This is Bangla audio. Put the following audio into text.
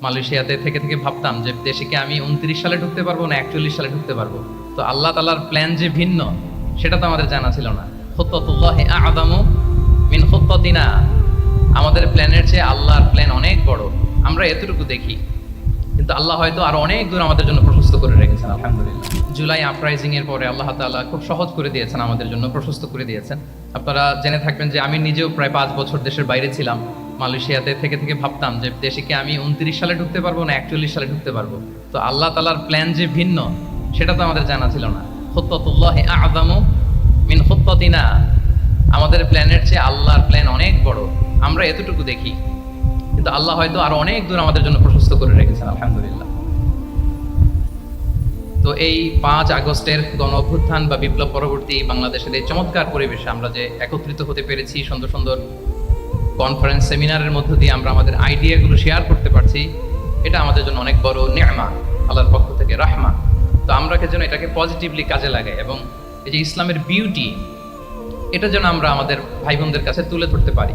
মালয়েশিয়াতে থেকে থেকে ভাবতাম যে দেশে কি আমি 29 সালে ঢুকতে পারবো না 41 সালে ঢুকতে পারবো। তো আল্লাহ তাআলার প্ল্যান যে ভিন্ন সেটা তো আমাদের জানা ছিল না। খুত্তাতুল্লাহি আ'যামু মিন খুত্তাতিনা, আমাদের প্ল্যানের চেয়ে আল্লাহর প্ল্যান অনেক বড়। আমরা এতটুকু দেখি, কিন্তু আল্লাহ হয়তো আরো অনেক দূর আমাদের জন্য প্রশস্ত করে রেখেছেন। আলহামদুলিল্লাহ, জুলাই আপরাইজিং এর পরে আল্লাহ তাআলা খুব সহজ করে দিয়েছেন, আমাদের জন্য প্রশস্ত করে দিয়েছেন। আপনারা জেনে থাকবেন যে আমি নিজেও প্রায় 5 বছর দেশের বাইরে ছিলাম। মালয়েশিয়াতে থেকে থেকে ভাবতাম যে দেশে কি আমি 29 সালে ঢুকতে পারবো না 41 সালে ঢুকতে পারবো। তো আল্লাহ তাআলার প্ল্যান যে ভিন্ন সেটা তো আমাদের জানা ছিল না। খুত্তাতুল্লাহি আ'যামু মিন খুত্তাতিনা, আমাদের প্ল্যানের চেয়ে আল্লাহর প্ল্যান অনেক বড়। আমরা এতটুকু দেখি, কিন্তু আল্লাহ হয়তো আরো অনেক দূর আমাদের জন্য প্রশস্ত করে রেখেছেন। আলহামদুলিল্লাহ। তো এই 5 আগস্টের গণ অভ্যুত্থান বা বিপ্লব পরবর্তী বাংলাদেশের এই চমৎকার পরিবেশে আমরা যে একত্রিত হতে পেরেছি, সুন্দর সুন্দর কনফারেন্স সেমিনারের মধ্য দিয়ে আমরা আমাদের আইডিয়াগুলো শেয়ার করতে পারছি, এটা আমাদের জন্য অনেক বড় নেয়ামা, আল্লাহর পক্ষ থেকে রাহমা। তো আমরা যেন এটাকে পজিটিভলি কাজে লাগাই এবং এই যে ইসলামের বিউটি, এটা যেন আমরা আমাদের ভাই বোনদের কাছে তুলে ধরতে পারি।